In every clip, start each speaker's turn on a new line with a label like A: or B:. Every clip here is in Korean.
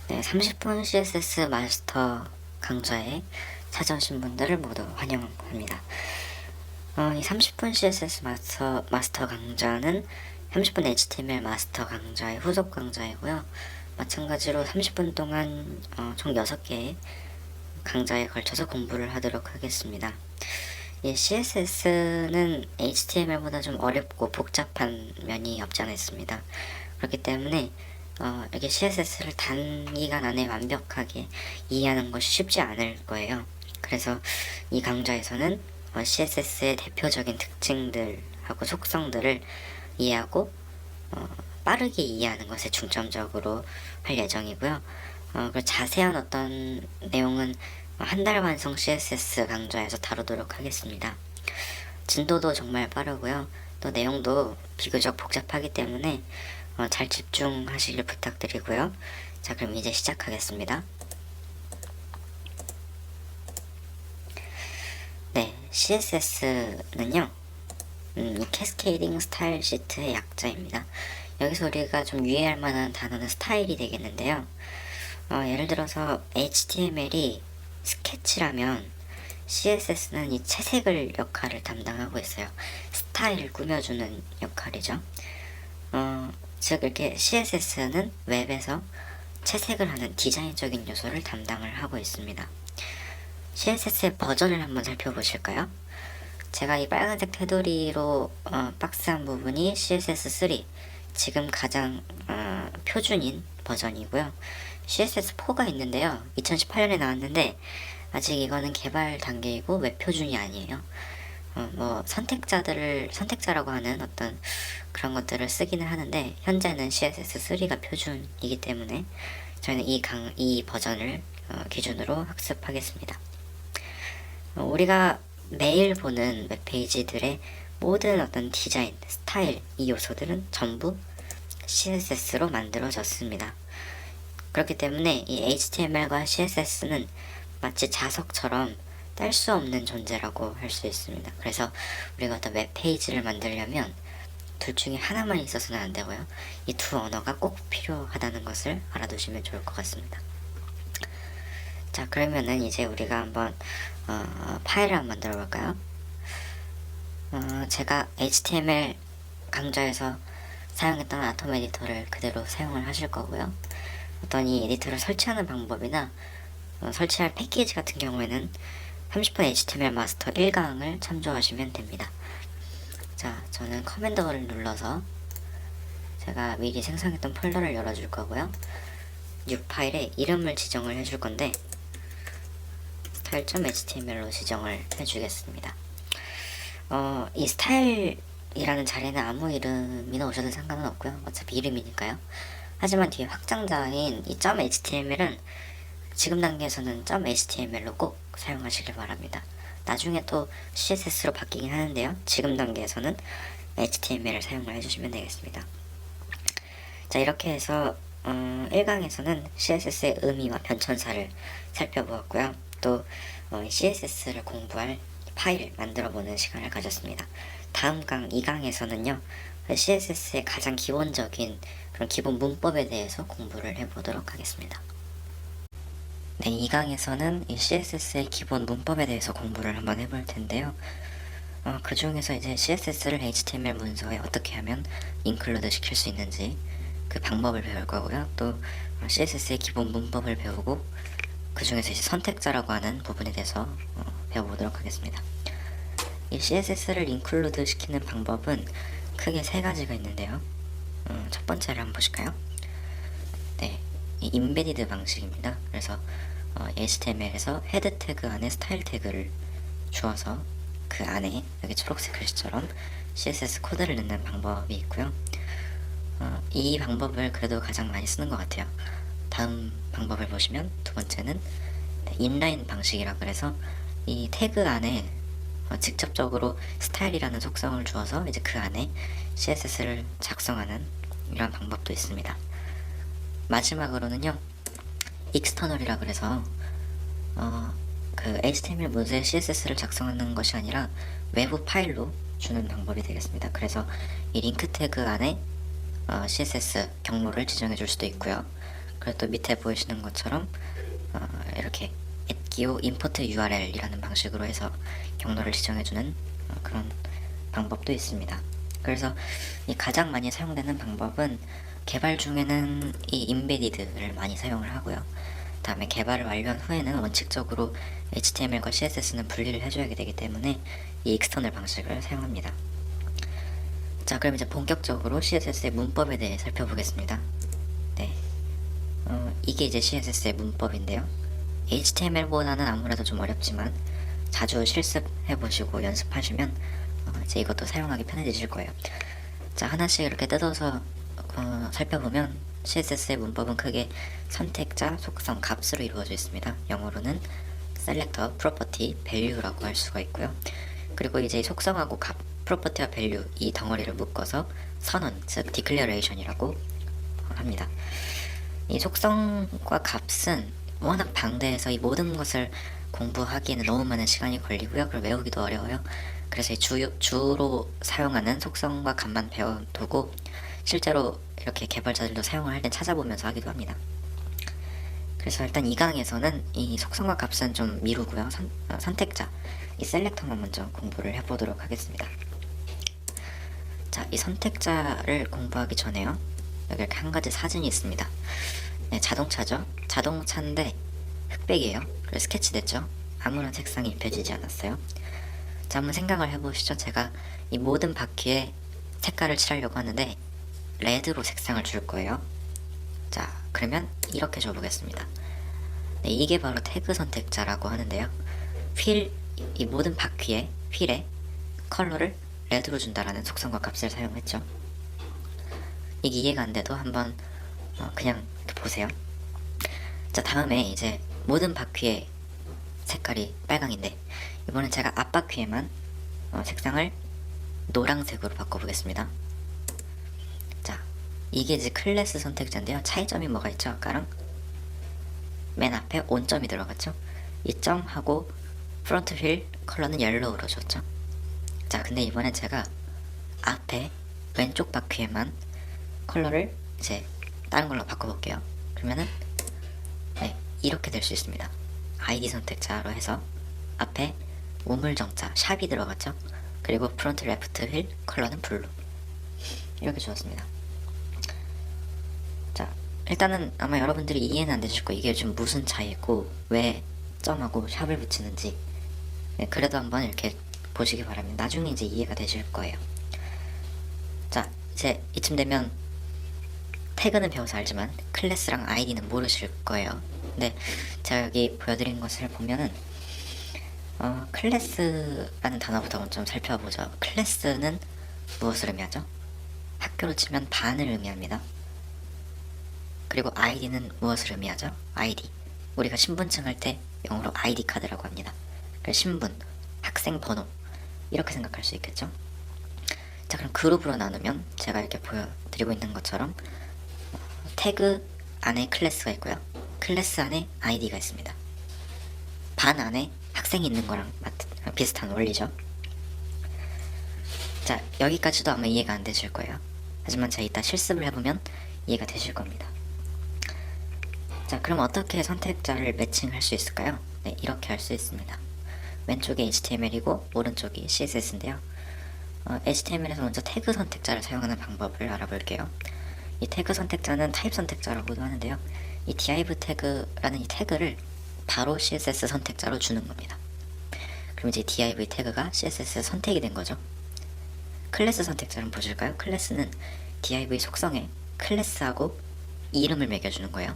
A: 네, 30분 CSS 마스터 강좌에 찾아오신 분들을 모두 환영합니다. 이 30분 CSS 마스터 강좌는 30분 HTML 마스터 강좌의 후속 강좌이고요. 마찬가지로 30분 동안 총 6개의 강좌에 걸쳐서 공부를 하도록 하겠습니다. CSS는 HTML보다 좀 어렵고 복잡한 면이 없지 않아 있습니다. 그렇기 때문에 이렇게 CSS를 단기간 안에 완벽하게 이해하는 것이 쉽지 않을 거예요. 그래서 이 강좌에서는 CSS의 대표적인 특징들하고 속성들을 이해하고 빠르게 이해하는 것에 중점적으로 할 예정이고요. 그 자세한 어떤 내용은 한 달 완성 CSS 강좌에서 다루도록 하겠습니다. 진도도 정말 빠르고요. 또 내용도 비교적 복잡하기 때문에 잘 집중하시길 부탁드리고요. 자, 그럼 이제 시작하겠습니다. 네, CSS는요, 이 캐스케이딩 스타일 시트의 약자입니다. 여기서 우리가 좀 유의할 만한 단어는 스타일이 되겠는데요. 예를 들어서 HTML이 스케치라면 CSS는 이 채색을 역할을 담당하고 있어요. 스타일을 꾸며주는 역할이죠. 즉 이렇게 CSS는 웹에서 채색을 하는 디자인적인 요소를 담당을 하고 있습니다. CSS의 버전을 한번 살펴보실까요? 제가 이 빨간색 테두리로 박스한 부분이 CSS3, 지금 가장 표준인 버전이고요. CSS4가 있는데요. 2018년에 나왔는데 아직 이거는 개발 단계이고 웹 표준이 아니에요. 선택자라고 하는 어떤 그런 것들을 쓰기는 하는데 현재는 CSS3가 표준이기 때문에 저희는 이 버전을 기준으로 학습하겠습니다. 우리가 매일 보는 웹페이지들의 모든 어떤 디자인, 스타일, 이 요소들은 전부 CSS로 만들어졌습니다. 그렇기 때문에 이 HTML과 CSS는 마치 자석처럼 뗄 수 없는 존재라고 할 수 있습니다. 그래서 우리가 어떤 웹페이지를 만들려면 둘 중에 하나만 있어서는 안 되고요. 이 두 언어가 꼭 필요하다는 것을 알아두시면 좋을 것 같습니다. 자, 그러면은 이제 우리가 한번 파일을 한번 만들어 볼까요? 제가 HTML 강좌에서 사용했던 아톰 에디터를 그대로 사용을 하실 거고요. 어떤 이 에디터를 설치하는 방법이나 설치할 패키지 같은 경우에는 30분 HTML 마스터 1강을 참조하시면 됩니다. 자, 저는 커맨드를 눌러서 제가 미리 생성했던 폴더를 열어줄 거고요. new 파일에 이름을 지정을 해줄 건데 style.html로 지정을 해주겠습니다. 이 스타일이라는 자리는 아무 이름이 넣으셔도 상관은 없고요. 어차피 이름이니까요. 하지만 뒤에 확장자인 이 .html은 지금 단계에서는 .html로 꼭 사용하시길 바랍니다. 나중에 또 CSS로 바뀌긴 하는데요. 지금 단계에서는 HTML을 사용을 해주시면 되겠습니다. 자, 이렇게 해서 1강에서는 CSS의 의미와 변천사를 살펴보았고요. 또 CSS를 공부할 파일을 만들어보는 시간을 가졌습니다. 다음 강 2강에서는요. CSS의 가장 기본적인 그런 기본 문법에 대해서 공부를 해보도록 하겠습니다. 네, 2강에서는 이 CSS의 기본 문법에 대해서 공부를 한번 해볼 텐데요. 그 중에서 이제 CSS를 HTML 문서에 어떻게 하면 인클루드 시킬 수 있는지 그 방법을 배울 거고요. 또 CSS의 기본 문법을 배우고 그 중에서 이제 선택자라고 하는 부분에 대해서 배워보도록 하겠습니다. 이 CSS를 인클루드 시키는 방법은 크게 3가지가 있는데요. 첫 번째를 한번 보실까요? 네, 이 임베디드 방식입니다. 그래서 HTML에서 헤드 태그 안에 스타일 태그를 주어서 그 안에 여기 초록색 글씨처럼 CSS 코드를 넣는 방법이 있고요. 이 방법을 그래도 가장 많이 쓰는 것 같아요. 다음 방법을 보시면 두 번째는 인라인 방식이라 그래서 이 태그 안에 직접적으로 스타일이라는 속성을 주어서 이제 그 안에 CSS를 작성하는 이런 방법도 있습니다. 마지막으로는요, 익스터널이라 그래서 그 HTML 문서에 CSS를 작성하는 것이 아니라 외부 파일로 주는 방법이 되겠습니다. 그래서 이 링크 태그 안에 CSS 경로를 지정해 줄 수도 있고요. 그리고 또 밑에 보이시는 것처럼 이렇게 앱기호 import URL이라는 방식으로 해서 경로를 지정해주는 그런 방법도 있습니다. 그래서 이 가장 많이 사용되는 방법은 개발 중에는 이 인베디드를 많이 사용을 하고요. 다음에 개발을 완료한 후에는 원칙적으로 HTML과 CSS는 분리를 해줘야 되기 때문에 이 익스터널 방식을 사용합니다. 자, 그럼 이제 본격적으로 CSS의 문법에 대해 살펴보겠습니다. 네, 이게 이제 CSS의 문법인데요. HTML보다는 아무래도 좀 어렵지만 자주 실습해보시고 연습하시면 이제 이것도 사용하기 편해지실 거예요. 자, 하나씩 이렇게 뜯어서 살펴보면 CSS의 문법은 크게 선택자, 속성, 값으로 이루어져 있습니다. 영어로는 셀렉터, 프로퍼티, 밸류라고 할 수가 있고요. 그리고 이제 속성하고 값, 프로퍼티와 밸류 이 덩어리를 묶어서 선언, 즉 디클레레이션이라고 합니다. 이 속성과 값은 워낙 방대해서 이 모든 것을 공부하기에는 너무 많은 시간이 걸리고요. 그리고 외우기도 어려워요. 그래서 주로 사용하는 속성과 값만 배워두고 실제로 이렇게 개발자들도 사용을 할 땐 찾아보면서 하기도 합니다. 그래서 일단 이 강에서는 이 속성과 값은 좀 미루고요. 선택자, 이 셀렉터만 먼저 공부를 해보도록 하겠습니다. 자, 이 선택자를 공부하기 전에요. 여기 이렇게 한 가지 사진이 있습니다. 네, 자동차죠. 자동차인데 흑백이에요. 그래서 스케치 됐죠. 아무런 색상이 입혀지지 않았어요. 자, 한번 생각을 해보시죠. 제가 이 모든 바퀴에 색깔을 칠하려고 하는데 레드로 색상을 줄 거예요. 자, 그러면 이렇게 줘보겠습니다. 네, 이게 바로 태그 선택자라고 하는데요. 이 모든 바퀴에 휠에 컬러를 레드로 준다라는 속성과 값을 사용했죠. 이게 이해가 안 돼도 한번 그냥 이렇게 보세요. 자, 다음에 이제 모든 바퀴의 색깔이 빨강인데 이번엔 제가 앞바퀴에만 색상을 노란색으로 바꿔보겠습니다. 자, 이게 이제 클래스 선택자인데요. 차이점이 뭐가 있죠? 아까랑 맨 앞에 온점이 들어갔죠. 이 점하고 프론트 휠 컬러는 옐로우로 줬죠. 자, 근데 이번엔 제가 앞에 왼쪽 바퀴에만 컬러를 이제 다른 걸로 바꿔볼게요. 그러면은 네, 이렇게 될 수 있습니다. ID 선택자로 해서 앞에 우물정자 샵이 들어갔죠. 그리고 프론트 레프트 휠 컬러는 블루 이렇게 주었습니다. 자, 일단은 아마 여러분들이 이해는 안 되실 거예요. 이게 좀 무슨 차이고 왜 점하고 샵을 붙이는지. 네, 그래도 한번 이렇게 보시기 바랍니다. 나중에 이제 이해가 되실 거예요. 자, 이제 이쯤 되면 태그는 배워서 알지만 클래스랑 아이디는 모르실 거예요. 근데 제가 여기 보여드린 것을 보면은 클래스라는 단어부터 먼저 좀 살펴보죠. 클래스는 무엇을 의미하죠? 학교로 치면 반을 의미합니다. 그리고 아이디는 무엇을 의미하죠? 아이디. 우리가 신분증 할 때 영어로 아이디 카드라고 합니다. 그래서 신분, 학생 번호 이렇게 생각할 수 있겠죠. 자, 그럼 그룹으로 나누면 제가 이렇게 보여드리고 있는 것처럼 태그 안에 클래스가 있고요. 클래스 안에 아이디가 있습니다. 반 안에 학생이 있는 거랑 비슷한 원리죠. 자, 여기까지도 아마 이해가 안 되실 거예요. 하지만 제가 이따 실습을 해보면 이해가 되실 겁니다. 자, 그럼 어떻게 선택자를 매칭할 수 있을까요? 네, 이렇게 할 수 있습니다. 왼쪽이 HTML이고 오른쪽이 CSS인데요. HTML에서 먼저 태그 선택자를 사용하는 방법을 알아볼게요. 이 태그 선택자는 타입 선택자라고도 하는데요. 이 div 태그라는 이 태그를 바로 CSS 선택자로 주는 겁니다. 그럼 이제 div 태그가 CSS 선택이 된 거죠. 클래스 선택자는 보실까요? 클래스는 div 속성에 클래스하고 이름을 매겨주는 거예요.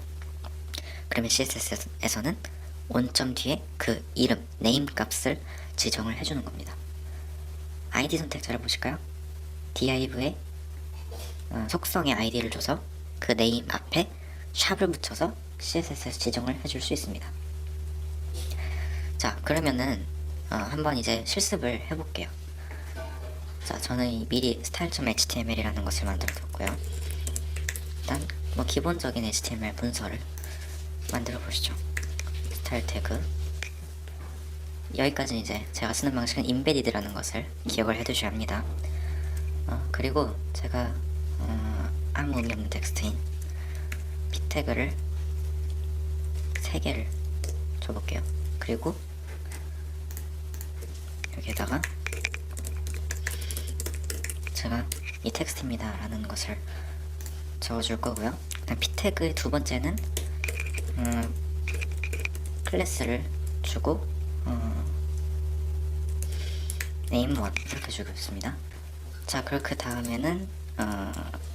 A: 그러면 CSS에서는 원점 뒤에 그 이름, 네임 값을 지정을 해주는 겁니다. id 선택자를 보실까요? div의 속성의 id를 줘서 그 네임 앞에 샵을 붙여서 CSS 지정을 해줄 수 있습니다. 자, 그러면은 한번 이제 실습을 해볼게요. 자, 저는 미리 style.html이라는 것을 만들어 뒀고요. 일단 뭐 기본적인 HTML 문서를 만들어 보시죠. 스타일 태그 여기까지는 이제 제가 쓰는 방식은 embedded라는 것을 기억을 해 두셔야 합니다. 그리고 제가 아무 의미 없는 텍스트인 p 태그를 3개를 줘볼게요. 그리고 여기에다가 제가 이 텍스트입니다 라는 것을 적어줄 거고요. 그다음 p 태그의 두 번째는 클래스를 주고 name1 이렇게 주겠습니다. 자, 그리고 그 다음에는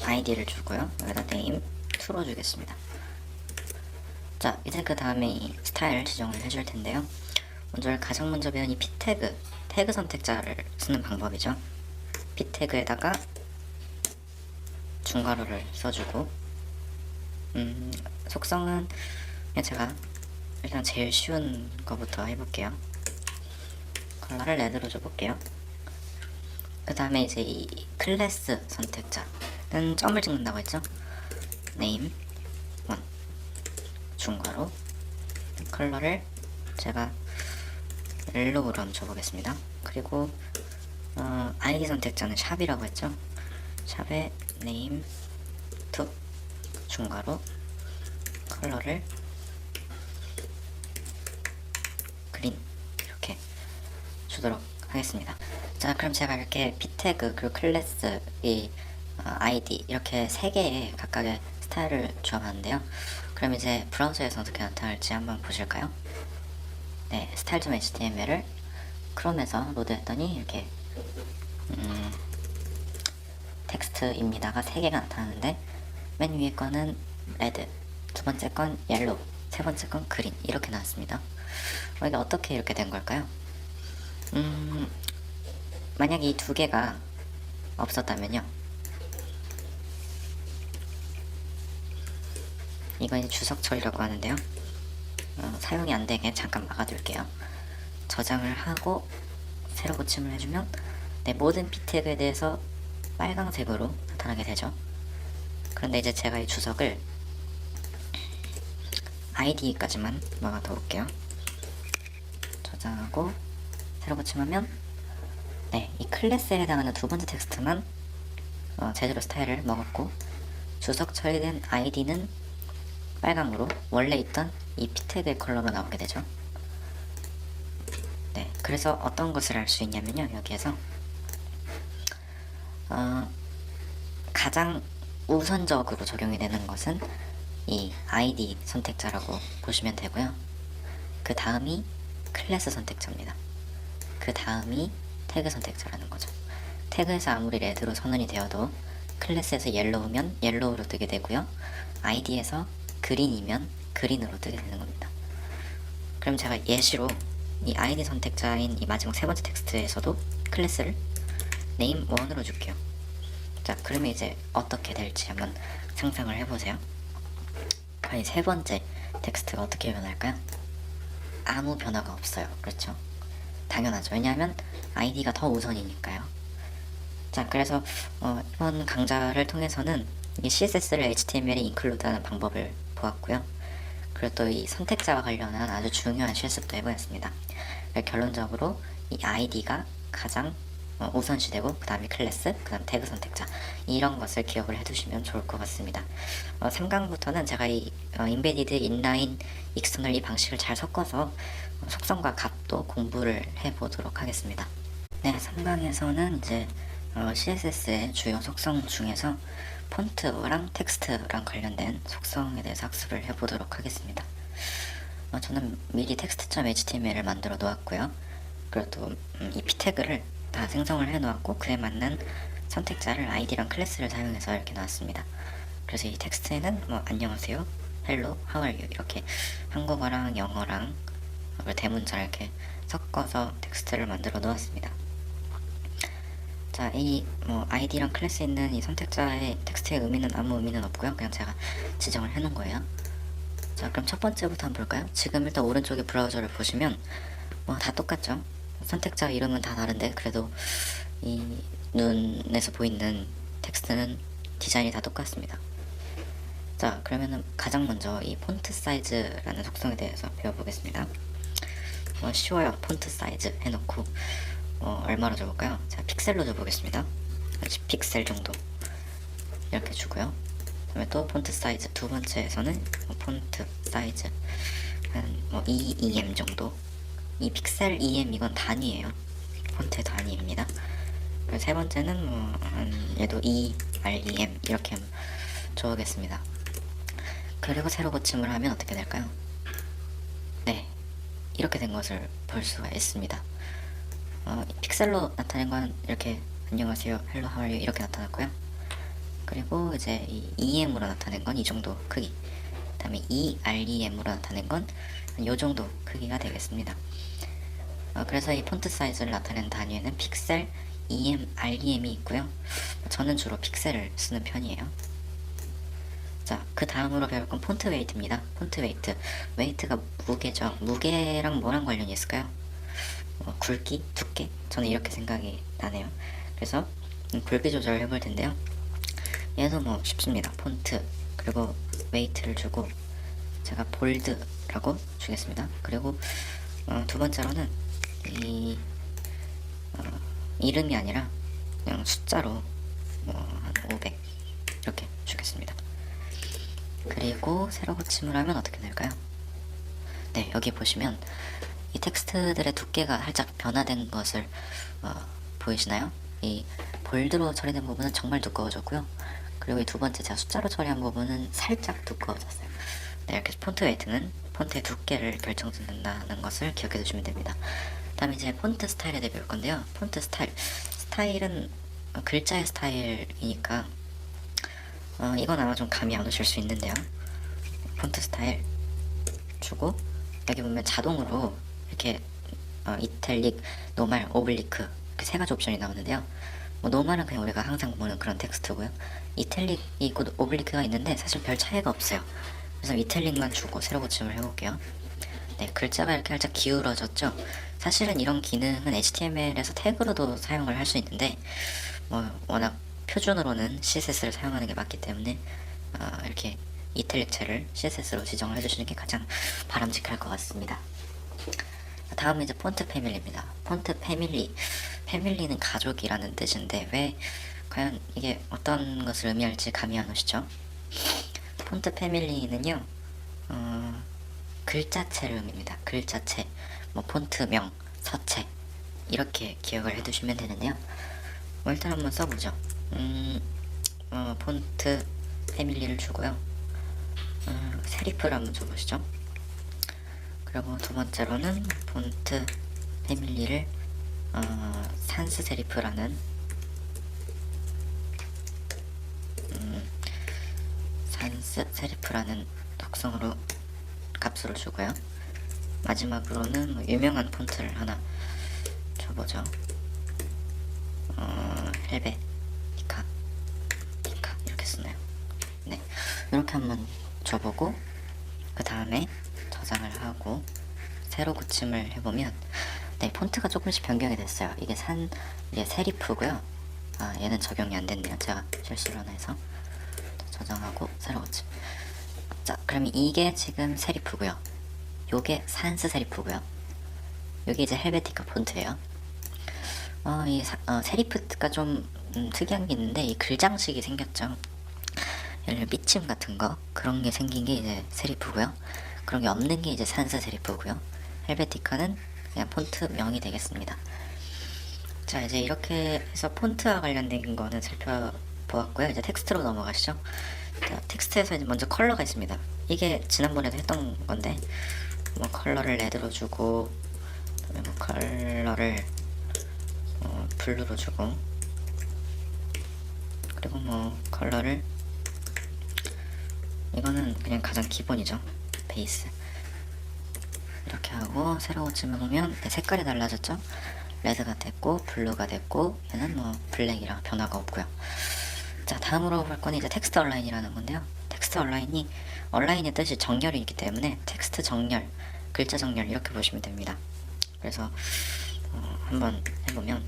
A: id를 주고요. 여기다 name2로 주겠습니다. 자, 이제 그 다음에 이 스타일 지정을 해줄 텐데요. 가장 먼저 배운 이 p 태그 선택자를 쓰는 방법이죠. p 태그에다가 중괄호를 써주고 속성은 그냥 제가 일단 제일 쉬운 거부터 해볼게요. 컬러를 레드로 줘볼게요. 그 다음에 이제 이 클래스 선택자는 점을 찍는다고 했죠. name 1 중괄호 컬러를 제가 옐로우로 한번 줘보겠습니다. 그리고 id 선택자는 샵이라고 했죠. 샵에 name 2 중괄호 컬러를 그린 이렇게 주도록 하겠습니다. 자, 그럼 제가 이렇게 p 태그 그리고 클래스 이 id 이렇게 3개의 각각의 스타일을 주어봤는데요. 그럼 이제 브라우저에서 어떻게 나타날지 한번 보실까요? 네, style.html을 크롬에서 로드했더니 이렇게 텍스트입니다가 3개가 나타나는데 맨 위에 거는 레드, 두 번째 건 옐로우, 세 번째 건 그린 이렇게 나왔습니다. 이게 어떻게 이렇게 된 걸까요? 만약 이 두 개가 없었다면요, 이건 이제 주석 처리라고 하는데요. 사용이 안 되게 잠깐 막아둘게요. 저장을 하고 새로 고침을 해주면 모든 p 태그에 대해서 빨강색으로 나타나게 되죠. 그런데 이제 제가 이 주석을 id까지만 막아둬볼게요. 저장하고 새로 고침하면 이 클래스에 해당하는 두 번째 텍스트만 제대로 스타일을 먹었고, 주석 처리된 id는 빨강으로 원래 있던 이 p 태그의 컬러로 나오게 되죠. 그래서 어떤 것을 알 수 있냐면요, 여기에서 가장 우선적으로 적용이 되는 것은 이 id 선택자라고 보시면 되고요. 그 다음이 클래스 선택자입니다. 그 다음이 태그 선택자라는 거죠. 태그에서 아무리 레드로 선언이 되어도 클래스에서 옐로우면 옐로우로 뜨게 되고요. id에서 그린이면 그린으로 뜨게 되는 겁니다. 그럼 제가 예시로 이 id 선택자인 이 마지막 세 번째 텍스트에서도 클래스를 name1으로 줄게요. 자, 그러면 이제 어떻게 될지 한번 상상을 해보세요. 과연 세 번째 텍스트가 어떻게 변할까요? 아무 변화가 없어요. 그렇죠? 당연하죠. 왜냐하면 id가 더 우선이니까요. 자, 그래서 이번 강좌를 통해서는 이 CSS를 HTML에 인클루드하는 방법을 보았고요. 그리고 또 이 선택자와 관련한 아주 중요한 실습도 해보았습니다. 결론적으로 이 id가 가장 우선시되고, 그 다음에 클래스, 그 다음 태그 선택자, 이런 것을 기억을 해두시면 좋을 것 같습니다. 3강부터는 제가 이 인베디드, 인라인, 익스터널 이 방식을 잘 섞어서 속성과 값도 공부를 해보도록 하겠습니다. 네, 3강에서는 이제 CSS의 주요 속성 중에서 폰트랑 텍스트랑 관련된 속성에 대해서 학습을 해보도록 하겠습니다. 저는 미리 text.html을 만들어 놓았고요. 그리고 또 이 p 태그를 다 생성을 해 놓았고, 그에 맞는 선택자를 id랑 클래스를 사용해서 이렇게 나왔습니다. 그래서 이 텍스트에는 안녕하세요, hello, how are you 이렇게 한국어랑 영어랑 대문자를 이렇게 섞어서 텍스트를 만들어 놓았습니다. 자, 이 id랑 클래스에 있는 이 선택자의 텍스트의 의미는 아무 의미는 없고요. 그냥 제가 지정을 해 놓은 거예요. 자, 그럼 첫 번째부터 한번 볼까요? 지금 일단 오른쪽에 브라우저를 보시면 다 똑같죠? 선택자 이름은 다 다른데 그래도 이 눈에서 보이는 텍스트는 디자인이 다 똑같습니다. 자, 그러면은 가장 먼저 이 폰트 사이즈라는 속성에 대해서 배워보겠습니다. 쉬워요. 폰트 사이즈 해놓고 얼마로 줘볼까요? 자, 픽셀로 줘보겠습니다. 10픽셀 정도 이렇게 주고요. 그 다음에 또 폰트 사이즈 두 번째에서는 폰트 사이즈 한뭐 2em 정도. 이 픽셀 em 이건 단위예요. 폰트의 단위입니다. 세 번째는 얘도 EREM 이렇게 줘보겠습니다. 그리고 세로 고침을 하면 어떻게 될까요? 네, 이렇게 된 것을 볼 수가 있습니다. 픽셀로 나타낸 건 이렇게 안녕하세요, hello, how are you 이렇게 나타났고요. 그리고 이제 이 EM으로 나타낸 건 이 정도 크기, 그 다음에 EREM으로 나타낸 건 이 정도 크기가 되겠습니다. 그래서 이 폰트 사이즈를 나타내는 단위에는 픽셀, EM, REM이 있고요. 저는 주로 픽셀을 쓰는 편이에요. 자, 그 다음으로 배울 건 폰트 웨이트입니다. 폰트 웨이트. 웨이트가 무게죠. 무게랑 뭐랑 관련이 있을까요? 굵기? 두께? 저는 이렇게 생각이 나네요. 그래서 굵기 조절을 해볼 텐데요. 얘도 뭐 쉽습니다. 폰트 그리고 웨이트를 주고 제가 볼드라고 주겠습니다. 그리고 두 번째로는 이 이름이 아니라 그냥 숫자로 한 500 이렇게 주겠습니다. 그리고 세로 고침을 하면 어떻게 될까요? 네, 여기 보시면 이 텍스트들의 두께가 살짝 변화된 것을 보이시나요? 이 볼드로 처리된 부분은 정말 두꺼워졌고요. 그리고 이 두 번째 제가 숫자로 처리한 부분은 살짝 두꺼워졌어요. 네, 이렇게 폰트 웨이트는 폰트의 두께를 결정짓는다는 것을 기억해 두시면 됩니다. 다음에 이제 폰트 스타일에 대해 배울 건데요. 폰트 스타일은 글자의 스타일이니까 이건 아마 좀 감이 안 오실 수 있는데요. 폰트 스타일 주고 여기 보면 자동으로 이렇게 이탈릭, 노말, 오블리크 이렇게 세 가지 옵션이 나오는데요. 노말은 그냥 우리가 항상 보는 그런 텍스트고요. 이탈릭이 있고 오블리크가 있는데 사실 별 차이가 없어요. 그래서 이탈릭만 주고 세로 고침을 해볼게요. 네, 글자가 이렇게 살짝 기울어졌죠. 사실은 이런 기능은 HTML에서 태그로도 사용을 할 수 있는데 워낙 표준으로는 CSS를 사용하는 게 맞기 때문에 이렇게 이탈릭체를 CSS로 지정을 해주시는 게 가장 바람직할 것 같습니다. 다음은 이제 폰트 패밀리입니다. 폰트 패밀리는 가족이라는 뜻인데 왜 과연 이게 어떤 것을 의미할지 감이 안 오시죠? 폰트 패밀리는요 글자체를 의미합니다. 글자체, 폰트명, 서체 이렇게 기억을 해두시면 되는데요. 일단 한번 써보죠. 폰트 패밀리를 주고요. 세리프를 한번 줘보시죠. 그리고 두 번째로는 폰트 패밀리를 산스 세리프라는 산스 세리프라는 특성으로 값으로 주고요. 마지막으로는 유명한 폰트를 하나 줘보죠. 헬베티카 이렇게 쓰나요? 네, 이렇게 한번 줘보고 그 다음에 저장을 하고 세로 고침을 해보면 네, 폰트가 조금씩 변경이 됐어요. 이게 세리프고요. 얘는 적용이 안 됐네요. 제가 실수로 하나 해서 저장하고 세로 고침. 자, 그럼 이게 지금 세리프고요. 요게 산스 세리프고요. 여기 이제 헬베티카 폰트예요. 이 세리프가 좀 특이한 게 있는데 이 글 장식이 생겼죠. 예를 들어 삐침 같은 거 그런 게 생긴 게 이제 세리프고요. 그런 게 없는 게 이제 산스 세리프고요. 헬베티카는 그냥 폰트명이 되겠습니다. 자, 이제 이렇게 해서 폰트와 관련된 거는 살펴보았고요. 이제 텍스트로 넘어가시죠. 자, 텍스트에서 이제 먼저 컬러가 있습니다. 이게 지난번에도 했던 건데 컬러를 레드로 주고 그다음에 컬러를 블루로 주고 그리고 컬러를 이거는 그냥 가장 기본이죠. 베이스 이렇게 하고 세로 고침해 보면 색깔이 달라졌죠. 레드가 됐고 블루가 됐고 얘는 블랙이라 변화가 없고요. 자, 다음으로 볼 거는 이제 텍스트 얼라인이라는 건데요. 텍스트 얼라인이 얼라인의 뜻이 정렬이 있기 때문에 텍스트 정렬, 글자 정렬 이렇게 보시면 됩니다. 그래서 한번 해보면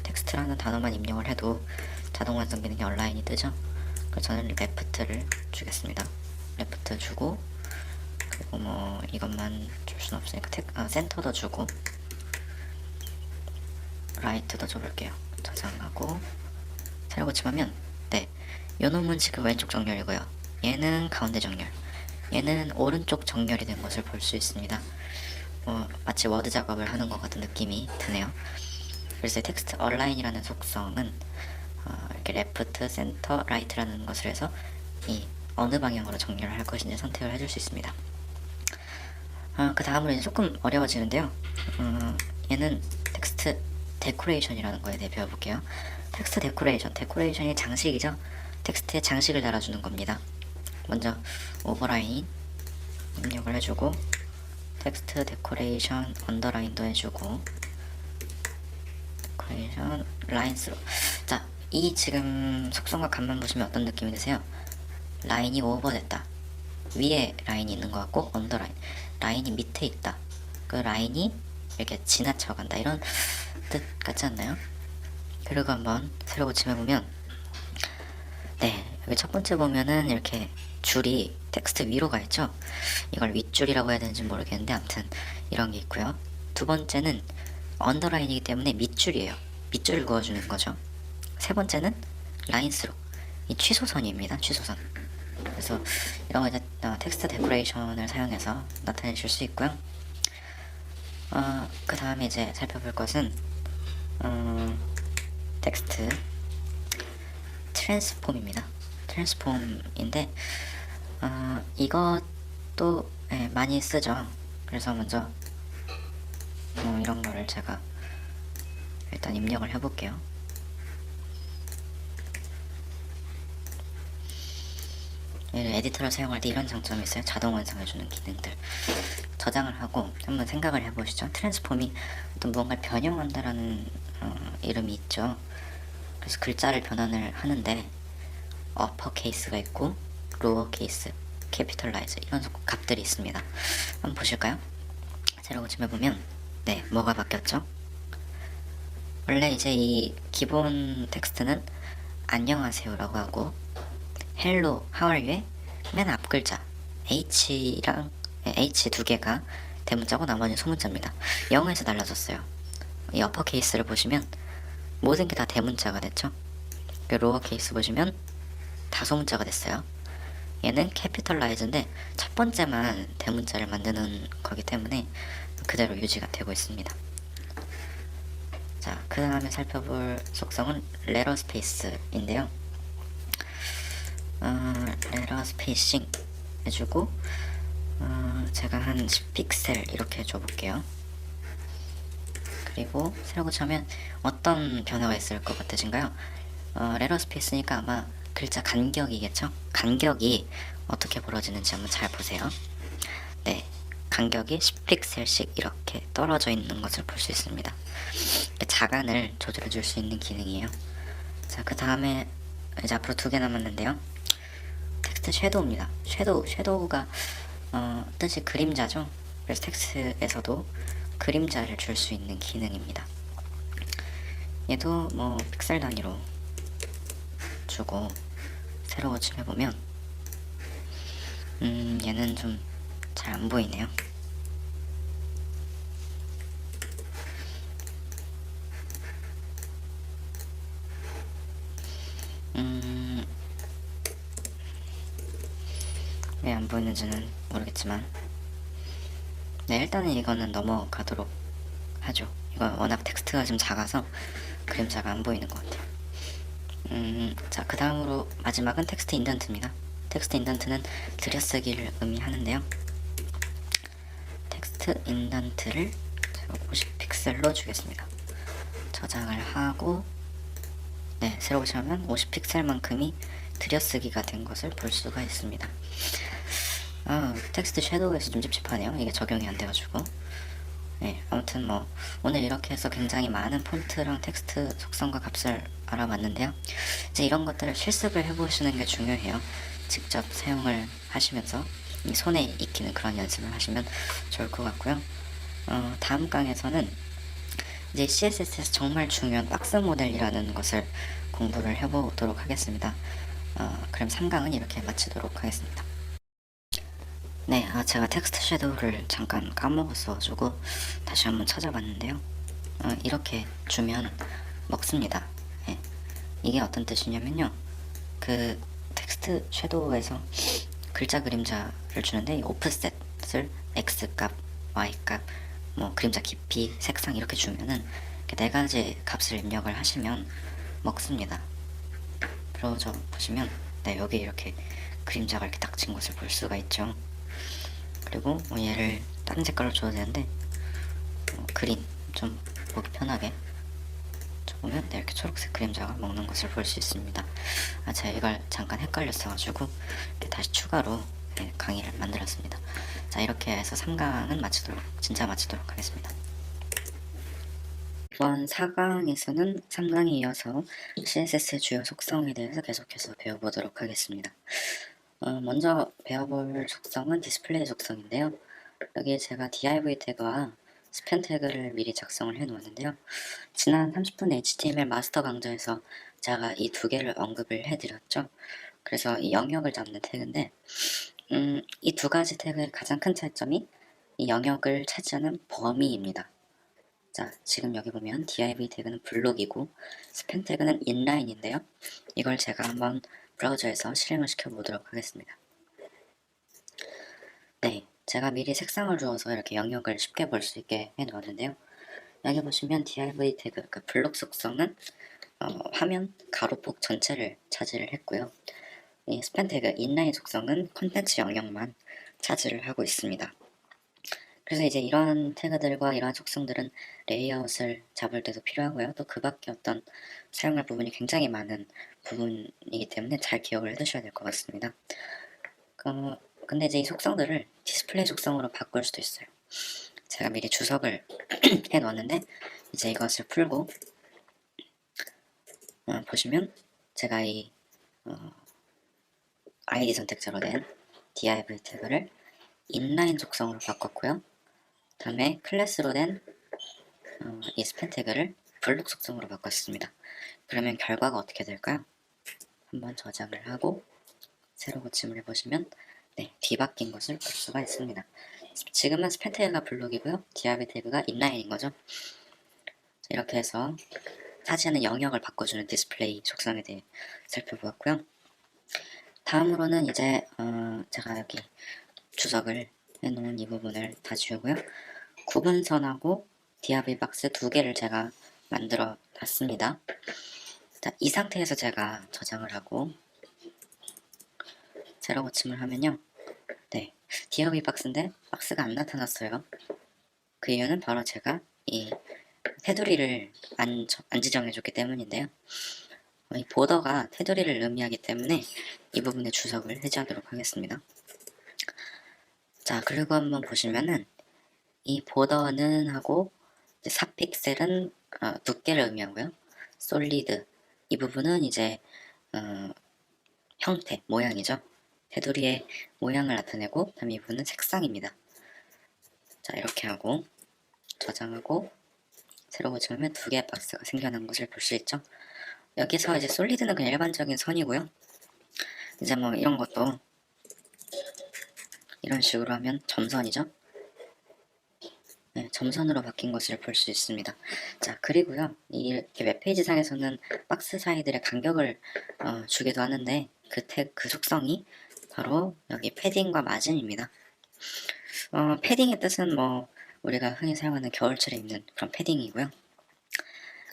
A: 텍스트라는 단어만 입력을 해도 자동 완성 기능이 얼라인이 뜨죠. 그래서 저는 레프트를 주겠습니다. 레프트 주고 그리고 이것만 줄 수는 없으니까 센터도 주고 라이트도 줘볼게요. 저장하고 세로 고침하면 네, 요 놈은 지금 왼쪽 정렬이고요. 얘는 가운데 정렬. 얘는 오른쪽 정렬이 된 것을 볼 수 있습니다. 마치 워드 작업을 하는 것 같은 느낌이 드네요. 그래서 텍스트 얼라인이라는 속성은 이렇게 레프트, 센터, 라이트라는 것을 해서 이 어느 방향으로 정렬을 할 것인지 선택을 해줄 수 있습니다. 그 다음으로 이제 조금 어려워지는데요. 얘는 텍스트 데코레이션이라는 거에 대해 배워볼게요. 텍스트 데코레이션이 장식이죠. 텍스트에 장식을 달아주는 겁니다. 먼저 오버라인 입력을 해주고 텍스트 데코레이션 언더라인도 해주고 데코레이션 라인스로. 자, 이 지금 속성과 간만 보시면 어떤 느낌이 드세요? 라인이 오버됐다. 위에 라인이 있는 것 같고 언더라인 라인이 밑에 있다. 그 라인이 이렇게 지나쳐간다. 이런 뜻 같지 않나요? 그리고 한번 새로 고침해보면 네, 여기 첫 번째 보면은 이렇게 줄이 텍스트 위로 가 있죠. 이걸 윗줄이라고 해야 되는지 모르겠는데 아무튼 이런 게 있고요. 두 번째는 언더라인이기 때문에 밑줄이에요. 밑줄을 그어주는 거죠. 세 번째는 라인스로, 이 취소선입니다. 취소선. 그래서 이런 거 이제 텍스트 데코레이션을 사용해서 나타내실 수 있고요. 그 다음에 이제 살펴볼 것은 텍스트 트랜스폼입니다. 트랜스폼인데 이것도 많이 쓰죠. 그래서 먼저 이런 거를 제가 일단 입력을 해볼게요. 에디터를 사용할 때 이런 장점이 있어요. 자동 완성해주는 기능들. 저장을 하고 한번 생각을 해보시죠. 트랜스폼이 어떤 무언가를 변형한다라는 이름이 있죠. 그래서 글자를 변환을 하는데 어퍼 케이스가 있고 로어 케이스, 캐피털라이즈 이런 값들이 있습니다. 한번 보실까요? 새로 고침해보면 네, 뭐가 바뀌었죠? 원래 이제 이 기본 텍스트는 안녕하세요라고 하고 헬로 하얼유의 맨 앞 글자 H랑 H 두 개가 대문자고 나머지는 소문자입니다. 영어에서 달라졌어요. 이 어퍼 케이스를 보시면 모든 게 다 대문자가 됐죠. 로어 케이스 보시면 다 소문자가 됐어요. 얘는 캐피털라이즈인데 첫 번째만 대문자를 만드는 거기 때문에 그대로 유지가 되고 있습니다. 자, 그 다음에 살펴볼 속성은 레터 스페이스인데요. 레터 스페이싱 해주고 제가 한 10픽셀 이렇게 줘볼게요. 그리고 새로 고치면 어떤 변화가 있을 것 같으신가요? 레터 스페이스니까 아마 글자 간격이겠죠? 간격이 어떻게 벌어지는지 한번 잘 보세요. 네, 간격이 10픽셀씩 이렇게 떨어져 있는 것을 볼 수 있습니다. 자간을 조절해 줄 수 있는 기능이에요. 자, 그 다음에 이제 앞으로 두 개 남았는데요. 텍스트 섀도우입니다. 섀도우가 뜻이 그림자죠. 그래서 텍스트에서도 그림자를 줄 수 있는 기능입니다. 얘도 뭐 픽셀 단위로 주고 새로 고침해보면 얘는 좀 잘 안 보이네요. 왜 안 보이는지는 모르겠지만 네, 일단은 이거는 넘어가도록 하죠. 이거 워낙 텍스트가 좀 작아서 그림자가 안 보이는 것 같아요. 자, 그 다음으로 마지막은 텍스트 인던트입니다. 텍스트 인던트는 들여쓰기를 의미하는데요. 텍스트 인던트를 50픽셀로 주겠습니다. 저장을 하고 네, 새로 고치면 50픽셀만큼이 들여쓰기가 된 것을 볼 수가 있습니다. 텍스트 섀도우에서 좀 찝찝하네요. 이게 적용이 안 돼가지고. 네, 아무튼 뭐 오늘 이렇게 해서 굉장히 많은 폰트랑 텍스트 속성과 값을 알아봤는데요. 이제 이런 것들을 실습을 해보시는 게 중요해요. 직접 사용을 하시면서 이 손에 익히는 그런 연습을 하시면 좋을 것 같고요. 다음 강에서는 이제 CSS에서 정말 중요한 박스 모델이라는 것을 공부를 해보도록 하겠습니다. 그럼 3강은 이렇게 마치도록 하겠습니다. 네, 제가 텍스트 섀도우를 잠깐 까먹었어가지고 다시 한번 찾아봤는데요. 이렇게 주면 먹습니다. 네, 이게 어떤 뜻이냐면요. 그 텍스트 섀도우에서 글자 그림자를 주는데 이 오프셋을 X값, Y값, 뭐 그림자 깊이, 색상 이렇게 주면은 이렇게 네 가지 값을 입력을 하시면 먹습니다. 브라우저 보시면 네, 여기 이렇게 그림자가 이렇게 딱 진 것을 볼 수가 있죠. 그리고 뭐 얘를 다른 색깔로 줘도 되는데 그린 좀 보기 편하게 보면 네, 이렇게 초록색 그림자가 먹는 것을 볼 수 있습니다. 제가 이걸 잠깐 헷갈렸어가지고 다시 추가로 네, 강의를 만들었습니다. 자, 이렇게 해서 3강은 진짜 마치도록 하겠습니다. 이번 4강에서는 3강에 이어서 CSS의 주요 속성에 대해서 계속해서 배워보도록 하겠습니다. 먼저 배워볼 속성은 디스플레이 속성인데요. 여기에 제가 div 태그와 스팸 태그를 미리 작성을 해 놓았는데요. 지난 30분 HTML 마스터 강좌에서 제가 이 두 개를 언급을 해 드렸죠. 그래서 이 영역을 잡는 태그인데 이 두 가지 태그의 가장 큰 차이점이 이 영역을 차지하는 범위입니다. 자, 지금 여기 보면 div 태그는 블록이고 스팸 태그는 인라인인데요. 이걸 제가 한번 브라우저에서 실행을 시켜 보도록 하겠습니다. 네, 제가 미리 색상을 주어서 이렇게 영역을 쉽게 볼 수 있게 해 놓았는데요. 여기 보시면 div 태그, 그 블록 속성은 화면 가로폭 전체를 차지를 했고요. 이 스팸 태그 인라인 속성은 콘텐츠 영역만 차지를 하고 있습니다. 그래서 이제 이런 태그들과 이러한 속성들은 레이아웃을 잡을 때도 필요하고요. 또 그 밖에 어떤 사용할 부분이 굉장히 많은 부분이기 때문에 잘 기억을 해두셔야 될 것 같습니다. 근데 이제 이 속성들을 디스플레이 속성으로 바꿀 수도 있어요. 제가 미리 주석을 해 놓았는데 이제 이것을 풀고 보시면 제가 이 id 선택자로 된 div 태그를 인라인 속성으로 바꿨고요. 다음에 클래스로 된 이 스팸 태그를 블록 속성으로 바꿨습니다. 그러면 결과가 어떻게 될까요? 한번 저장을 하고 새로 고침을 해보시면 네, 뒤바뀐 것을 볼 수가 있습니다. 지금은 스팸 태그가 블록이고요. div 태그가 인라인인 거죠. 이렇게 해서 차지하는 영역을 바꿔주는 디스플레이 속성에 대해 살펴보았고요. 다음으로는 이제 제가 여기 주석을 해놓은 이 부분을 다 지우고요. 구분선하고 div 박스 두 개를 제가 만들어 놨습니다. 자, 이 상태에서 제가 저장을 하고 새로 고침을 하면요. 네, div 박스인데 박스가 안 나타났어요. 그 이유는 바로 제가 이 테두리를 안 지정해줬기 때문인데요. 이 보더가 테두리를 의미하기 때문에 이 부분의 주석을 해제하도록 하겠습니다. 자, 그리고 한번 보시면은 이 보더는 하고 4픽셀은 두께를 의미하고요. 솔리드 이 부분은 이제 형태, 모양이죠. 테두리의 모양을 나타내고 다음에 이 부분은 색상입니다. 자, 이렇게 하고 저장하고 새로 고침하면 두 개의 박스가 생겨난 것을 볼 수 있죠. 여기서 이제 솔리드는 그냥 일반적인 선이고요. 이제 뭐 이런 것도 이런 식으로 하면 점선이죠. 네, 점선으로 바뀐 것을 볼 수 있습니다. 자, 그리고요, 이렇게 웹페이지 상에서는 박스 사이들의 간격을 주기도 하는데 그 속성이 바로 여기 패딩과 마진입니다. 패딩의 뜻은 뭐 우리가 흔히 사용하는 겨울철에 입는 그런 패딩이고요.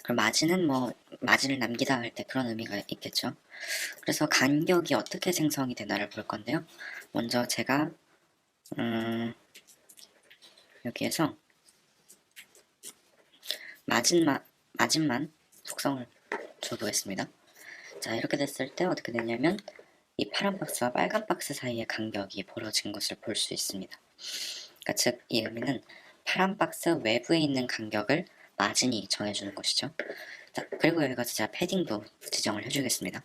A: 그럼 마진은 뭐 마진을 남기다 할 때 그런 의미가 있겠죠. 그래서 간격이 어떻게 생성이 되나를 볼 건데요. 먼저 제가 여기에서 마진만 속성을 줘보겠습니다. 자, 이렇게 됐을 때 어떻게 되냐면 이 파란 박스와 빨간 박스 사이의 간격이 벌어진 것을 볼 수 있습니다. 그러니까 즉 이 의미는 파란 박스 외부에 있는 간격을 마진이 정해주는 것이죠. 자, 그리고 여기 가서 제가 패딩도 지정을 해주겠습니다.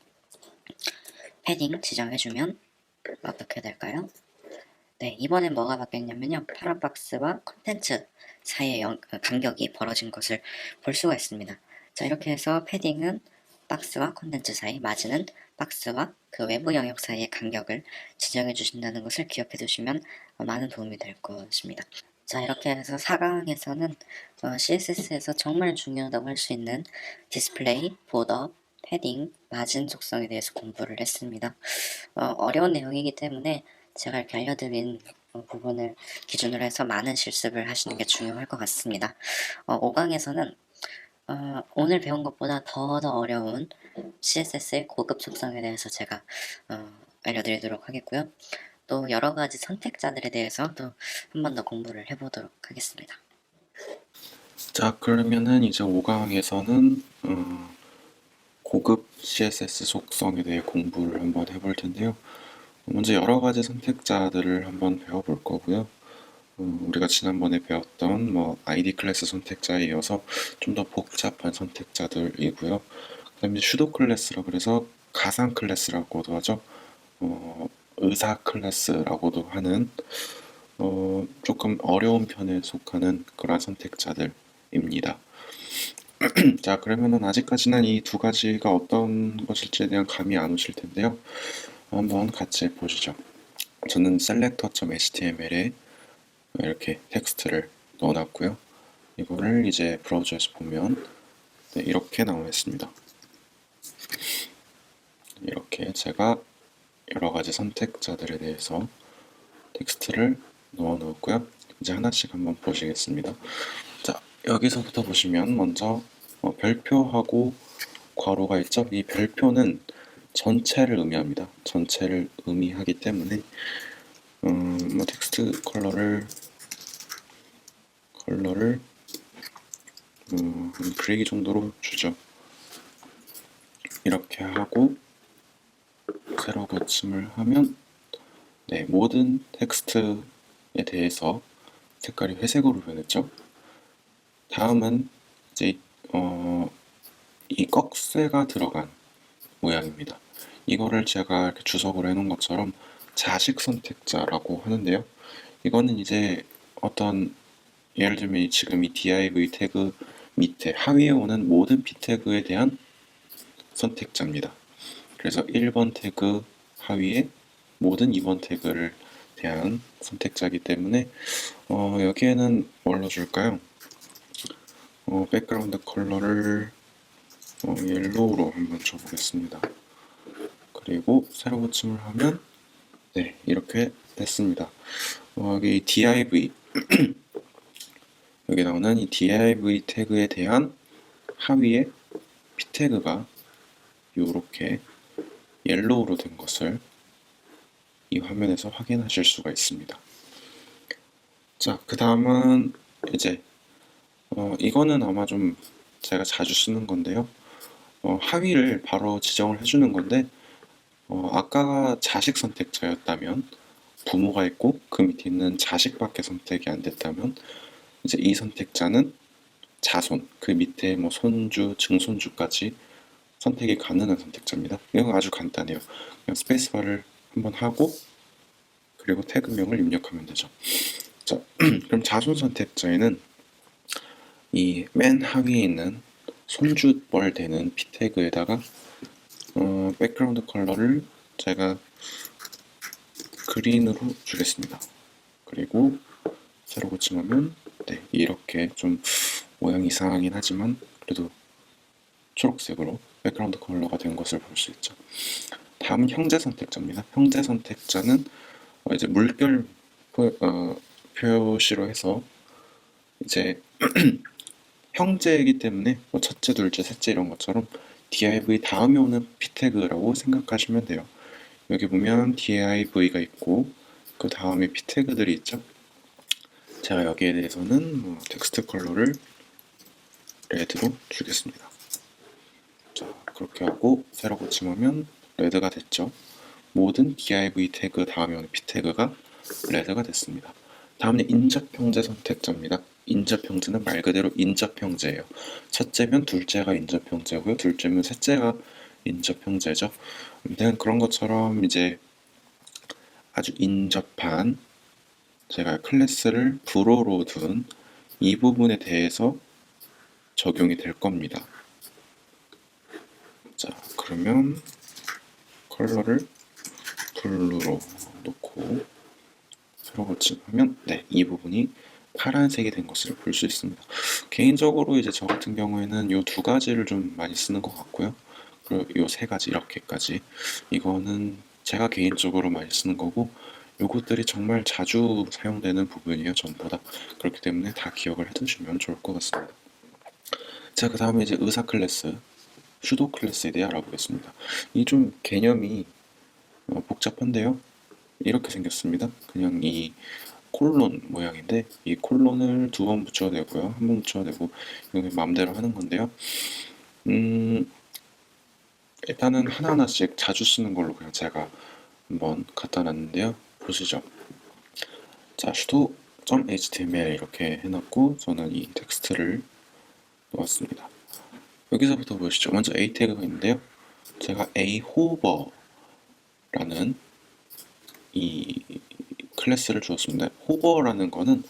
A: 패딩 지정해주면 어떻게 될까요? 네, 이번엔 뭐가 바뀌었냐면요. 파란 박스와 콘텐츠 사이의 간격이 벌어진 것을 볼 수가 있습니다. 자, 이렇게 해서 패딩은 박스와 콘텐츠 사이, 마진은 박스와 그 외부 영역 사이의 간격을 지정해 주신다는 것을 기억해 두시면 많은 도움이 될 것입니다. 자, 이렇게 해서 4강에서는 CSS에서 정말 중요하다고 할 수 있는 디스플레이, 보더, 패딩, 마진 속성에 대해서 공부를 했습니다. 어려운 내용이기 때문에 제가 이렇게 알려드린 부분을 기준으로 해서 많은 실습을 하시는 게 중요할 것 같습니다. 5강에서는 오늘 배운 것보다 더 어려운 CSS의 고급 속성에 대해서 제가 알려드리도록 하겠고요. 또 여러 가지 선택자들에 대해서 또 한 번 더 공부를 해보도록 하겠습니다.
B: 자, 그러면은 이제 5강에서는 고급 CSS 속성에 대해 공부를 한번 해볼 텐데요. 먼저 여러 가지 선택자들을 한번 배워볼 거고요. 우리가 지난번에 배웠던 ID 클래스 선택자에 이어서 좀 더 복잡한 선택자들이고요. 그다음에 슈도 클래스라 그래서 가상 클래스라고도 하죠. 의사 클래스라고도 하는 조금 어려운 편에 속하는 그런 선택자들입니다. 자, 그러면은 아직까지는 이 두 가지가 어떤 것일지에 대한 감이 안 오실 텐데요. 한번 같이 보시죠. 저는 selector.html에 이렇게 텍스트를 넣어놨고요. 이거를 이제 브라우저에서 보면 네, 이렇게 나와 있습니다. 이렇게 제가 여러 가지 선택자들에 대해서 텍스트를 넣어 놓았고요. 이제 하나씩 한번 보시겠습니다. 자, 여기서부터 보시면 먼저 별표하고 괄호가 있죠. 이 별표는 전체를 의미합니다. 전체를 의미하기 때문에 텍스트 컬러를 한 브레이크 정도로 주죠. 이렇게 하고 세로 고침을 하면 네, 모든 텍스트에 대해서 색깔이 회색으로 변했죠. 다음은 이제 이 꺽쇠가 들어간 모양입니다. 이거를 제가 이렇게 주석으로 해놓은 것처럼 자식 선택자라고 하는데요. 이거는 이제 어떤 예를 들면 지금 이 div 태그 밑에 하위에 오는 모든 p 태그에 대한 선택자입니다. 그래서 1번 태그 하위에 모든 2번 태그를 대한 선택자이기 때문에 여기에는 뭘로 줄까요? 백그라운드 컬러를 옐로우로 한번 줘보겠습니다. 그리고 세로 고침을 하면 네, 이렇게 됐습니다. 여기 div 여기 나오는 이 div 태그에 대한 하위에 p 태그가 이렇게 옐로우로 된 것을 이 화면에서 확인하실 수가 있습니다. 자, 그 다음은 이제 이거는 아마 좀 제가 자주 쓰는 건데요. 하위를 바로 지정을 해주는 건데 아까가 자식 선택자였다면 부모가 있고 그 밑에 있는 자식밖에 선택이 안 됐다면 이제 이 선택자는 자손, 그 밑에 뭐 손주, 증손주까지 선택이 가능한 선택자입니다. 이건 아주 간단해요. 그냥 스페이스바를 한번 하고 그리고 태그명을 입력하면 되죠. 자, 그럼 자손 선택자에는 이 맨 하위에 있는 손주뻘 되는 p 태그에다가 백그라운드 컬러를 제가 그린으로 주겠습니다. 그리고 세로 고침하면 네, 이렇게 좀 모양이 이상하긴 하지만 그래도 초록색으로 백그라운드 컬러가 된 것을 볼 수 있죠. 다음은 형제 선택자입니다. 형제 선택자는 이제 물결 표시로 해서 이제 형제이기 때문에 뭐 첫째, 둘째, 셋째 이런 것처럼 div 다음에 오는 p 태그라고 생각하시면 돼요. 여기 보면 div가 있고 그 다음에 p 태그들이 있죠. 제가 여기에 대해서는 텍스트 컬러를 레드로 주겠습니다. 자, 그렇게 하고 세로 고침하면 레드가 됐죠. 모든 div 태그 다음에 오는 p 태그가 레드가 됐습니다. 다음은 인접 형제 선택자입니다. 인접 형제는 말 그대로 인접 형제예요. 첫째면 둘째가 인접 형제고요. 둘째면 셋째가 인접 형제죠. 아무튼 그런 것처럼 이제 아주 인접한 제가 클래스를 불어로 둔 이 부분에 대해서 적용이 될 겁니다. 자, 그러면 컬러를 블루로 놓고 세로 고침하면 네, 이 부분이 파란색이 된 것을 볼 수 있습니다. 개인적으로 이제 저 같은 경우에는 이 두 가지를 좀 많이 쓰는 것 같고요. 그리고 이 세 가지 이렇게까지 이거는 제가 개인적으로 많이 쓰는 거고 요것들이 정말 자주 사용되는 부분이에요. 전부 다. 그렇기 때문에 다 기억을 해두시면 좋을 것 같습니다. 자, 그 다음에 이제 의사 클래스, 슈도 클래스에 대해 알아보겠습니다. 이 좀 개념이 복잡한데요. 이렇게 생겼습니다. 그냥 이 콜론 모양인데 이 콜론을 2번 붙여도 되고요. 1번 붙여도 되고 이건 마음대로 하는 건데요. 일단은 하나하나씩 자주 쓰는 걸로 그냥 제가 한번 갖다 놨는데요. 보시죠. 자, sudo.html 이렇게 해놨고 저는 이 텍스트를 놓았습니다. 여기서부터 보시죠. 먼저 a 태그가 있는데요. 제가 a hover라는 이 클래스를 주었습니다. hover라는 거는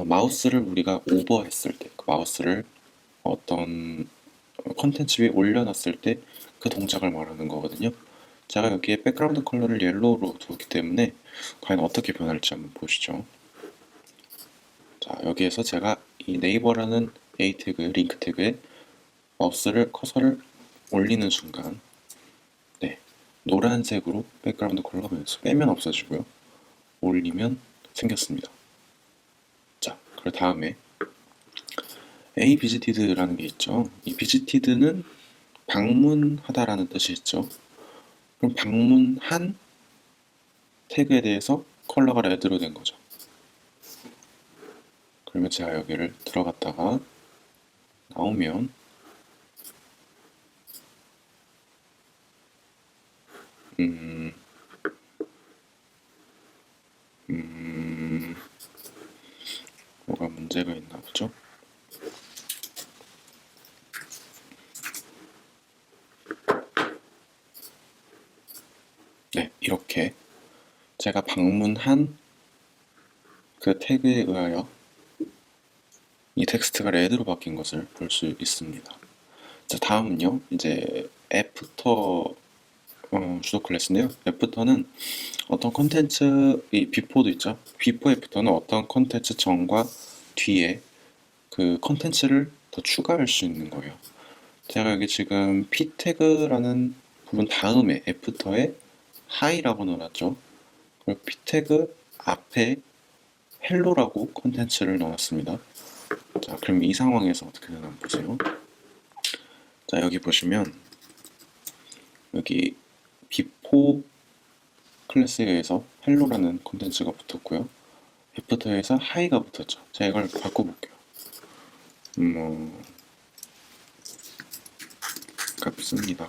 B: 마우스를 우리가 오버했을 때, 그 마우스를 어떤 컨텐츠 위에 올려놨을 때 그 동작을 말하는 거거든요. 제가 여기에 백그라운드 컬러를 옐로우로 두었기 때문에 과연 어떻게 변할지 한번 보시죠. 자, 여기에서 제가 이 네이버라는 A 태그, 링크 태그에 마우스를 커서를 올리는 순간 네, 노란색으로 백그라운드 컬러가 변했어요. 빼면 없어지고요. 올리면 생겼습니다. 자, 그 다음에 A visited라는 게 있죠. 이 visited는 방문하다라는 뜻이 있죠. 그럼 방문한 태그에 대해서 컬러가 레드로 된 거죠. 그러면 제가 여기를 들어갔다가 나오면 뭐가 문제가 있나 보죠. 네, 이렇게 제가 방문한 그 태그에 의하여 이 텍스트가 레드로 바뀐 것을 볼 수 있습니다. 자, 다음은요. 이제 애프터 주도 클래스인데요. 애프터는 어떤 컨텐츠, 이 비포도 있죠. 비포 애프터는 어떤 컨텐츠 전과 뒤에 그 컨텐츠를 더 추가할 수 있는 거예요. 제가 여기 지금 p 태그라는 부분 다음에 애프터에 하이라고 넣어놨죠. 그리고 p 태그 앞에 헬로라고 컨텐츠를 넣어놨습니다. 자, 그럼 이 상황에서 어떻게 되나 한번 보세요. 자, 여기 보시면 여기 비포 클래스에 의해서 헬로라는 콘텐츠가 붙었고요. 애프터에서 하이가 붙었죠. 제가 이걸 바꿔볼게요. 값습니다.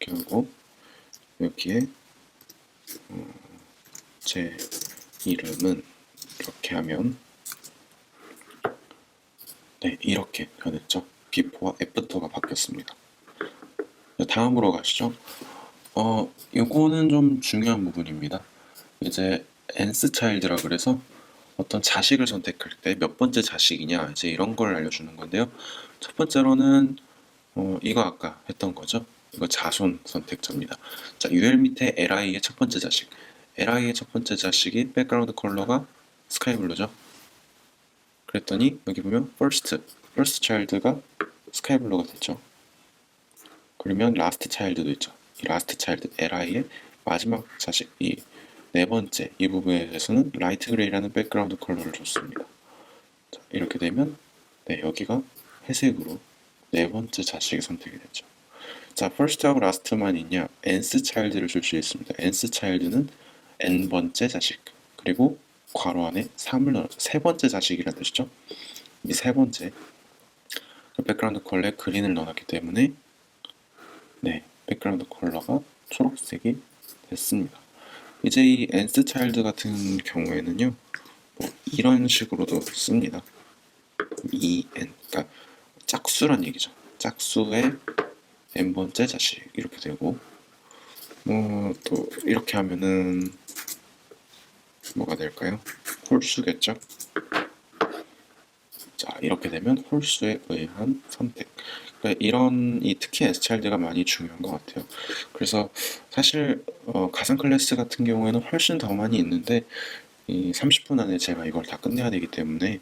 B: 이렇게 하고 여기에 제 이름은 이렇게 하면 네, 이렇게 변했죠. 비포와 애프터가 바뀌었습니다. 다음으로 가시죠. 요거는 좀 중요한 부분입니다. 이제 nth child라 그래서 어떤 자식을 선택할 때 몇 번째 자식이냐 이제 이런 걸 알려주는 건데요. 첫 번째로는 이거 아까 했던 거죠. 이거 자손 선택자입니다. 자, UL 밑에 li의 첫 번째 자식. li의 첫 번째 자식이 백그라운드 컬러가 스카이블루죠. 그랬더니 여기 보면 first child가 스카이블루가 됐죠. 그러면 last child도 있죠. 이 last child li의 마지막 자식 이 네 번째 이 부분에 대해서는 라이트 그레이라는 백그라운드 컬러를 줬습니다. 자, 이렇게 되면 네, 여기가 회색으로 네 번째 자식이 선택이 됐죠. 자, first하고 last만 있냐? nth child를 줄 수 있습니다. nth child는 n 번째 자식 그리고 괄호 안에 3을 넣어서 세 번째 자식이라는 뜻이죠. 이 세 번째 백그라운드 컬러에 그린을 넣어놨기 때문에 네, 백그라운드 컬러가 초록색이 됐습니다. 이제 이 nth child 같은 경우에는요, 뭐 이런 식으로도 씁니다. n, 그러니까 짝수란 얘기죠. 짝수의 n번째 자식 이렇게 되고, 뭐 또 이렇게 하면은 뭐가 될까요? 홀수겠죠. 자, 이렇게 되면 홀수에 의한 선택. 그러니까 이런 특히 S차일드가 많이 중요한 것 같아요. 그래서 사실 가상 클래스 같은 경우에는 훨씬 더 많이 있는데 이 30분 안에 제가 이걸 다 끝내야 되기 때문에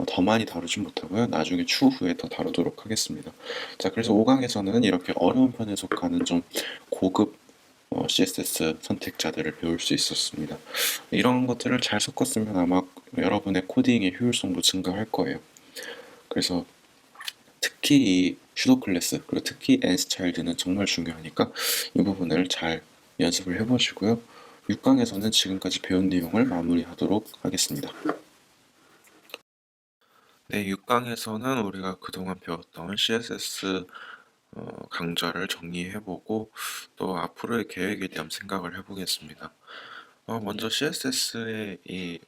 B: 더 많이 다루진 못하고요. 나중에 추후에 더 다루도록 하겠습니다. 자, 그래서 5강에서는 이렇게 어려운 편에 속하는 좀 고급 CSS 선택자들을 배울 수 있었습니다. 이런 것들을 잘 섞었으면 아마 여러분의 코딩의 효율성도 증가할 거예요. 그래서 특히 이 슈도 클래스 그리고 특히 nstyled는 정말 중요하니까 이 부분을 잘 연습을 해보시고요. 6강에서는 지금까지 배운 내용을 마무리하도록 하겠습니다. 네, 6강에서는 우리가 그동안 배웠던 CSS 강좌를 정리해보고 또 앞으로의 계획에 대한 생각을 해보겠습니다. 먼저 CSS의 이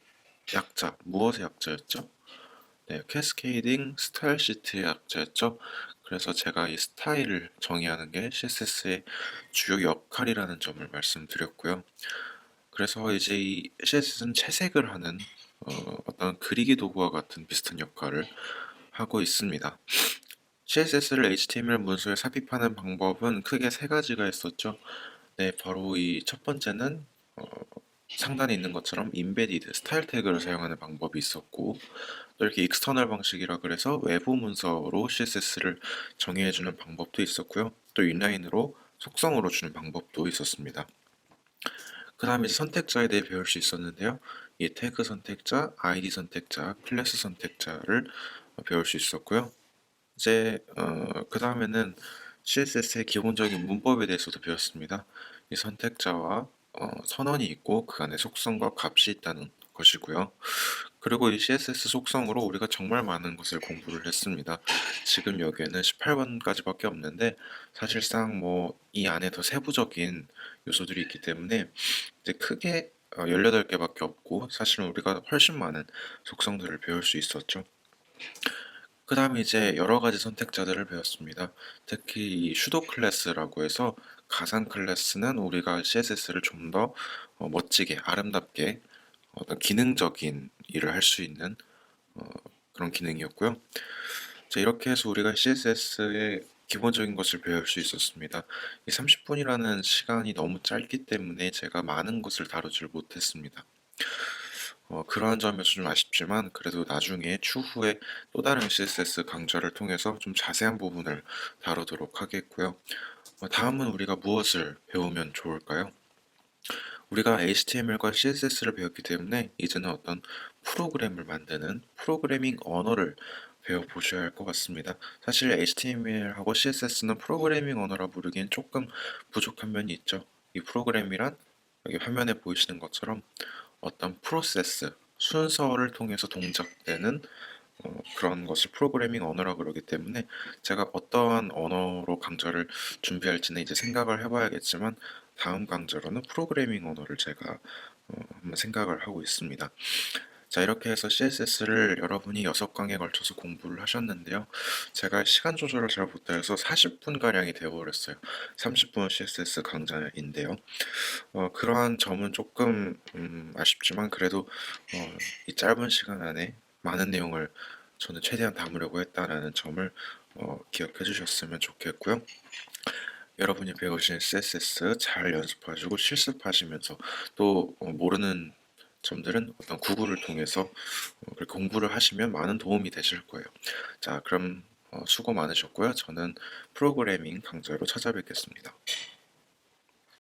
B: 약자, 무엇의 약자였죠? 네, 캐스케이딩 스타일 시트의 약자였죠. 그래서 제가 이 스타일을 정의하는 게 CSS의 주요 역할이라는 점을 말씀드렸고요. 그래서 이제 이 CSS는 채색을 하는 어떤 그리기 도구와 같은 비슷한 역할을 하고 있습니다. CSS를 HTML 문서에 삽입하는 방법은 크게 세 가지가 있었죠. 네, 바로 이 첫 번째는 상단에 있는 것처럼 인베디드 스타일 태그를 사용하는 방법이 있었고, 또 이렇게 익스터널 방식이라 그래서 외부 문서로 CSS를 정의해주는 방법도 있었고요. 또 인라인으로 속성으로 주는 방법도 있었습니다. 그 다음에 선택자에 대해 배울 수 있었는데요. 이 태그 선택자, 아이디 선택자, 클래스 선택자를 배울 수 있었고요. 이제 그 다음에는 CSS의 기본적인 문법에 대해서도 배웠습니다. 이 선택자와 선언이 있고 그 안에 속성과 값이 있다는 것이고요. 그리고 이 CSS 속성으로 우리가 정말 많은 것을 공부를 했습니다. 지금 여기에는 18번까지밖에 없는데 사실상 뭐 이 안에 더 세부적인 요소들이 있기 때문에 이제 크게 18개밖에 없고 사실은 우리가 훨씬 많은 속성들을 배울 수 있었죠. 그 다음에 이제 여러 가지 선택자들을 배웠습니다. 특히 이 슈도 클래스라고 해서 가상 클래스는 우리가 CSS를 좀 더 멋지게 아름답게 어떤 기능적인 일을 할 수 있는 그런 기능이었고요. 자, 이렇게 해서 우리가 CSS의 기본적인 것을 배울 수 있었습니다. 이 30분이라는 시간이 너무 짧기 때문에 제가 많은 것을 다루질 못했습니다. 그러한 점에서 좀 아쉽지만 그래도 나중에 추후에 또 다른 CSS 강좌를 통해서 좀 자세한 부분을 다루도록 하겠고요. 다음은 우리가 무엇을 배우면 좋을까요? 우리가 HTML과 CSS를 배웠기 때문에 이제는 어떤 프로그램을 만드는 프로그래밍 언어를 배워보셔야 할 것 같습니다. 사실 HTML하고 CSS는 프로그래밍 언어라 부르기엔 조금 부족한 면이 있죠. 이 프로그램이란 여기 화면에 보이시는 것처럼 어떤 프로세스, 순서를 통해서 동작되는 그런 것을 프로그래밍 언어라고 그러기 때문에 제가 어떠한 언어로 강좌를 준비할지는 이제 생각을 해봐야겠지만 다음 강좌로는 프로그래밍 언어를 제가 한번 생각을 하고 있습니다. 자, 이렇게 해서 CSS를 여러분이 6강에 걸쳐서 공부를 하셨는데요. 제가 시간 조절을 잘 못해서 40분가량이 되어버렸어요. 30분 CSS 강좌인데요. 그러한 점은 조금 아쉽지만 그래도 이 짧은 시간 안에 많은 내용을 저는 최대한 담으려고 했다라는 점을 기억해 주셨으면 좋겠고요. 여러분이 배우신 CSS 잘 연습하시고 실습하시면서 또 모르는 점들은 어떤 구글을 통해서 그렇게 공부를 하시면 많은 도움이 되실 거예요. 자, 그럼 수고 많으셨고요. 저는 프로그래밍 강좌로 찾아뵙겠습니다.